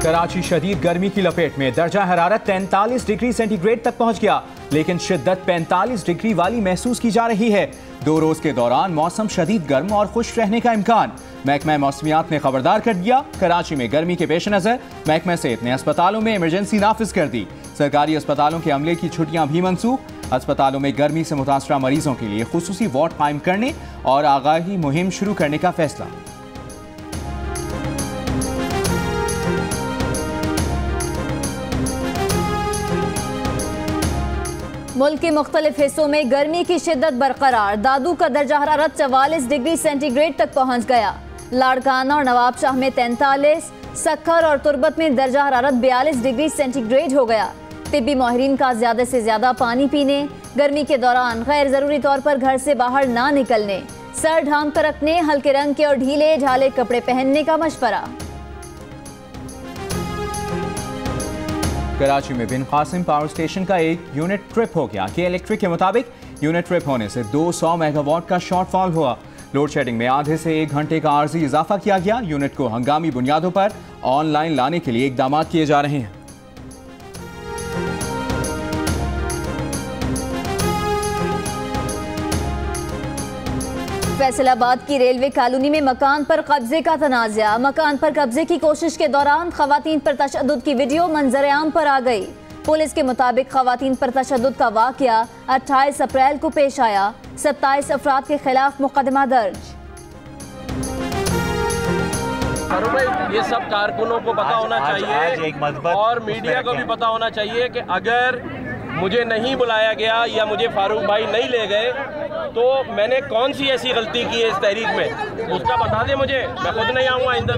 कराची शदीद गर्मी की लपेट में, दर्जा हरारत 43 डिग्री सेंटीग्रेड तक पहुंच गया, लेकिन शिद्दत 45 डिग्री वाली महसूस की जा रही है। 2 रोज के दौरान मौसम शदीद गर्म और खुश्क रहने का इम्कान। महकमा मौसमियात ने खबरदार कर दिया। कराची में गर्मी के पेश नजर महकमा सेहत ने अस्पतालों में इमरजेंसी नाफिज कर दी। सरकारी अस्पतालों के अमले की छुट्टियां भी मनसूख। अस्पतालों में गर्मी से मुतासरा मरीजों के लिए खुसूसी वार्ड कायम करने और आगाही मुहिम शुरू करने का फैसला। मुल्क के मुख्तलिफ हिस्सों में गर्मी की शिद्दत बरकरार। दादू का दर्जा हरारत 44 डिग्री सेंटीग्रेड तक पहुंच गया। लाड़काना और नवाबशाह में 43, सक्खर और तुरबत में दर्जा हरारत 42 डिग्री सेंटीग्रेड हो गया। तिब्बी माहिरीन का ज्यादा से ज्यादा पानी पीने, गर्मी के दौरान गैर जरूरी तौर पर घर से बाहर ना निकलने, सर ढांक कर रखने, हल्के रंग के और ढीले ढाले कपड़े पहनने का मशवरा। कराची में बिन कासिम पावर स्टेशन का एक यूनिट ट्रिप हो गया। के इलेक्ट्रिक के मुताबिक यूनिट ट्रिप होने से 200 मेगावाट का शॉर्टफॉल हुआ। लोड शेडिंग में आधे से 1 घंटे का आर्जी इजाफा किया गया। यूनिट को हंगामी बुनियादों पर ऑनलाइन लाने के लिए इकदाम किए जा रहे हैं। फैसलाबाद की रेलवे कॉलोनी में मकान पर कब्जे का तनाज़ा। मकान पर कब्जे की कोशिश के दौरान खवातीन पर तशद्दुद की वीडियो मंजर आम पर आ गई। पुलिस के मुताबिक खवातीन पर तशद्दुद का वाकया 28 अप्रैल को पेश आया। 27 अफराद के खिलाफ मुकदमा दर्ज। ये सब कारकुनों को पता होना चाहिए और मीडिया को भी पता होना चाहिए कि अगर मुझे नहीं बुलाया गया या मुझे फारूक भाई नहीं ले गए तो मैंने कौन सी ऐसी गलती की है इस तहरीक में, उसका बता दे मुझे। मैं खुद नहीं आऊँगा आइंदा।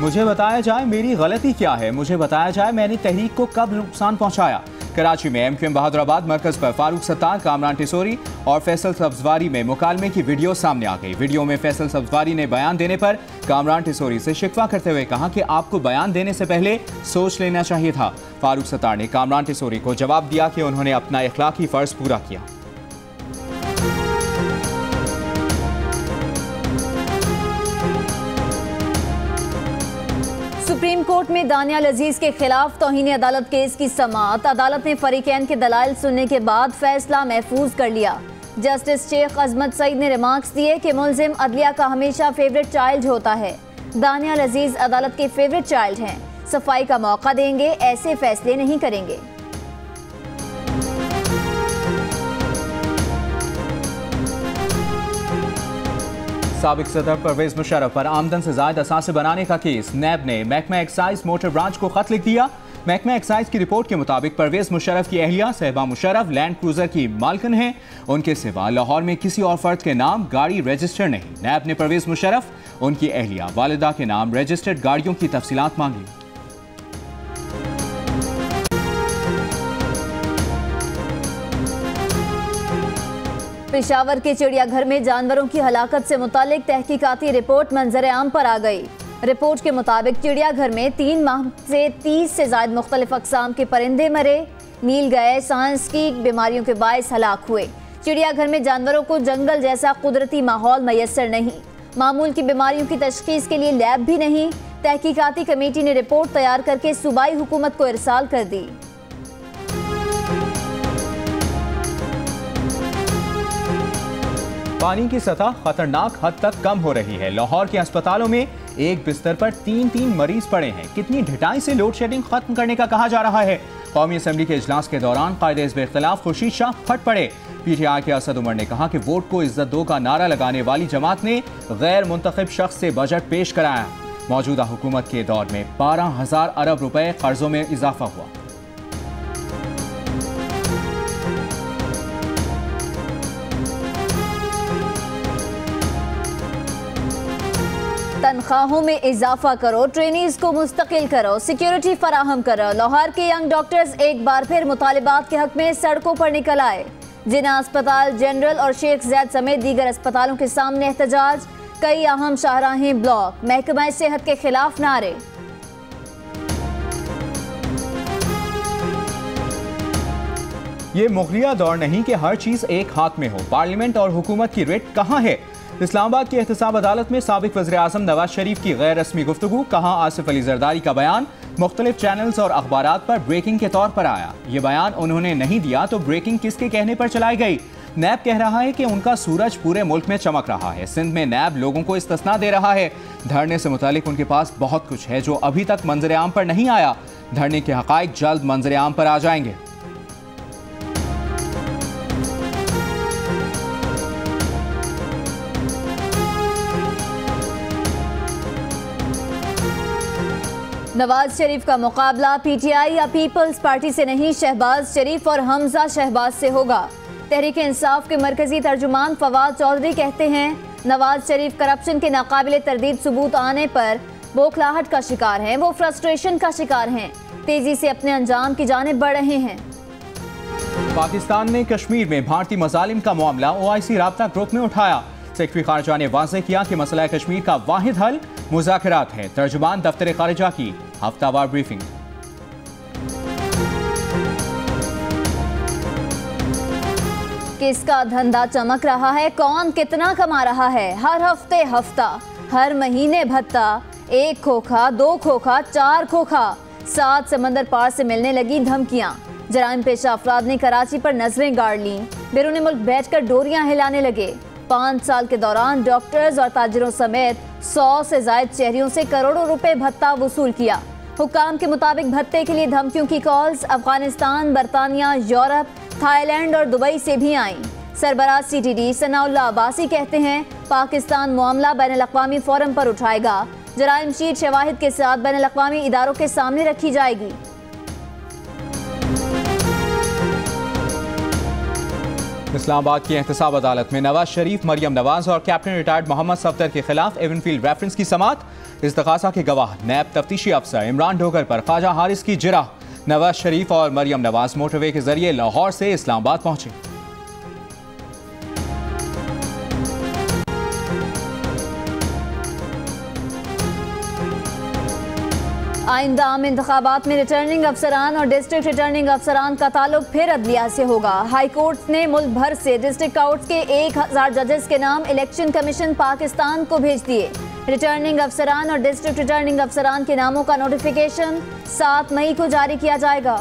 मुझे बताया जाए मेरी गलती क्या है, मुझे बताया जाए मैंने तहरीक को कब नुकसान पहुंचाया। कराची में MQM बहादुराबाद मरकज पर फारूक सत्तार, कामरान टिसोरी और फैसल सब्जवारी में मुकालमे की वीडियो सामने आ गई। वीडियो में फैसल सब्जवारी ने बयान देने पर कामरान टिसोरी से शिकवा करते हुए कहा कि आपको बयान देने से पहले सोच लेना चाहिए था। फारूक सत्तार ने कामरान टिसोरी को जवाब दिया कि उन्होंने अपना इखलाकी फर्ज पूरा किया। सुप्रीम कोर्ट में दानियाल अजीज के खिलाफ तौहीन अदालत केस की समाअत। अदालत ने फरीकैन के दलाइल सुनने के बाद फैसला महफूज कर लिया। जस्टिस शेख अजमत सईद ने रिमार्क्स दिए कि मुल्जिम अदलिया का हमेशा फेवरेट चाइल्ड होता है। दानियाल अजीज अदालत के फेवरेट चाइल्ड हैं। सफाई का मौका देंगे, ऐसे फैसले नहीं करेंगे। साबिक सदर परवेज मुशर्रफ पर आमदन से जायद असासे बनाने का केस। नैब ने महकमा एक्साइज मोटर ब्रांच को खत लिख दिया। महकमा एक्साइज की रिपोर्ट के मुताबिक परवेज मुशर्रफ की अहलिया सहबा मुशर्रफ लैंड क्रूजर की मालकिन है। उनके सिवा लाहौर में किसी और फर्द के नाम गाड़ी रजिस्टर नहीं। नैब ने परवेज मुशर्रफ, उनकी अहलिया, वालिदा के नाम रजिस्टर्ड गाड़ियों की तफसीलात मांगी। पेशावर के चिड़ियाघर में जानवरों की हलाकत से मुतालिक तहकीकाती रिपोर्ट मंजर आम पर आ गई। रिपोर्ट के मुताबिक चिड़ियाघर में 3 माह से 30 से ज्यादा मुख्तलिफ अक़साम के परिंदे मरे, नील गए, सांस की बीमारियों के बायस हलाक हुए। चिड़ियाघर में जानवरों को जंगल जैसा कुदरती माहौल मैसर नहीं। मामूल की बीमारियों की तशखीस के लिए लैब भी नहीं। तहकीकाती कमेटी ने रिपोर्ट तैयार करके सूबाई हुकूमत को इरसाल कर दी। पानी की सतह खतरनाक हद तक कम हो रही है। लाहौर के अस्पतालों में एक बिस्तर पर 3-3 मरीज पड़े हैं। कितनी ढिठाई से लोड शेडिंग खत्म करने का कहा जा रहा है। कौमी असम्बली के इजलास के दौरान कायदे इख्तिलाफ खुर्शीद शाह फट पड़े। PTI के असद उमर ने कहा कि वोट को इज्जत दो का नारा लगाने वाली जमात ने गैर मुंतखब शख्स से बजट पेश कराया। मौजूदा हुकूमत के दौर में 12,000 अरब रुपए कर्जों में इजाफा हुआ। तनख्वाहों में इजाफा करो, ट्रेनीज को मुस्तकिल करो, सिक्योरिटी फराहम करो। लाहौर के यंग डॉक्टर्स एक बार फिर मुतालिबात के हक में सड़कों पर निकल आए। जिना अस्पताल, जनरल और शेख ज़ैद समेत दीगर अस्पतालों के सामने एहतजाज। कई अहम शाहराहें ब्लॉक। महकमा सेहत के खिलाफ नारे। ये मुगलिया दौर नहीं कि हर चीज एक हाथ में हो। पार्लियामेंट और हुकूमत की रेट कहाँ है। इस्लामाबाद की एहतसाब अदालत में साबिक वज़ीर-ए-आज़म नवाज शरीफ की गैर रस्मी गुफ्तगू, कहा आसिफ अली जरदारी का बयान मुख्तलिफ चैनल्स और अखबारात पर ब्रेकिंग के तौर पर आया। ये बयान उन्होंने नहीं दिया तो ब्रेकिंग किसके कहने पर चलाई गई? नैब कह रहा है कि उनका सूरज पूरे मुल्क में चमक रहा है। सिंध में नैब लोगों को इस्तिस्ना दे रहा है। धरने से मुतालिक उनके पास बहुत कुछ है जो अभी तक मंजर आम पर नहीं आया। धरने के हकाइक जल्द मंजर आम पर आ जाएंगे। नवाज शरीफ का मुकाबला पीटीआई या पीपल्स पार्टी से नहीं, शहबाज शरीफ और हमजा शहबाज से होगा। तहरीक इंसाफ के मरकजी तर्जुमान फवाद चौधरी कहते हैं नवाज शरीफ करप्शन के नाकाबिले तरदीद सबूत आने पर बौखलाहट का शिकार हैं, वो फ्रस्ट्रेशन का शिकार हैं, तेजी से अपने अंजाम की जानिब बढ़ रहे हैं। पाकिस्तान ने कश्मीर में भारतीय मजालिम का मामला OIC राब्ता ग्रुप में उठाया। सेक्रेटरी खारजा ने वाज़ेह किया कि मसला कश्मीर का वाहिद हल मुज़ाकरात है। तर्जुमान दफ्तर खारजा की हफ्तावार ब्रीफिंग। किसका धंधा चमक रहा है, कौन कितना कमा रहा है? हर हफ्ते हफ्ता, हर महीने भत्ता, 1 खोखा 2 खोखा 4 खोखा, 7 समंदर पार से मिलने लगी धमकियां। जराइम पेशा अफराद ने कराची पर नजरें गाड़ ली, बैरून मुल्क बैठकर डोरियां हिलाने लगे। 5 साल के दौरान डॉक्टर्स और ताजिरों समेत 100 से जायद शहरियों से करोड़ों रुपए भत्ता वसूल किया। हुक्काम के मुताबिक भत्ते के लिए धमकियों की कॉल्स अफगानिस्तान, बरतानिया, यूरोप, थाईलैंड और दुबई से भी आईं। सरबराह CTD सनाउल्लाह अब्बासी कहते हैं पाकिस्तान मामला बैनुल-अक़वामी फोरम पर उठाएगा। जराइम शीट शवाहिद के साथ बैनुल-अक़वामी इदारों के सामने रखी जाएगी। इस्लामाबाद की एहतसाब अदालत में नवाज शरीफ, मरियम नवाज और कैप्टन रिटायर्ड मोहम्मद सफदर के खिलाफ एवनफील्ड रेफरेंस की समाअत। इस्तग़ासा के गवाह नैब तफ्तीशी अफसर इमरान डोगर पर ख्वाजा हारिस की जिरह। नवाज शरीफ और मरियम नवाज मोटरवे के जरिए लाहौर से इस्लामाबाद पहुंचे। आइंदा आम इंतखाबात में रिटर्निंग अफसरान और डिस्ट्रिक्ट रिटर्निंग अफसरान का ताल्लुक फिर अदलिया से होगा। हाई कोर्ट ने मुल्क भर से डिस्ट्रिक्ट कोर्ट्स के 1000 जजेस के नाम इलेक्शन कमीशन पाकिस्तान को भेज दिए। रिटर्निंग अफसरान और डिस्ट्रिक्ट रिटर्निंग अफसरान के नामों का नोटिफिकेशन 7 मई को जारी किया जाएगा।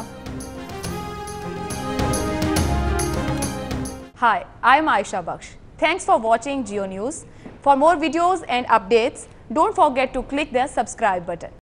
Hi, I'm Aisha Baksh. Thanks for watching Geo News. For more videos and updates, don't forget to click the subscribe button.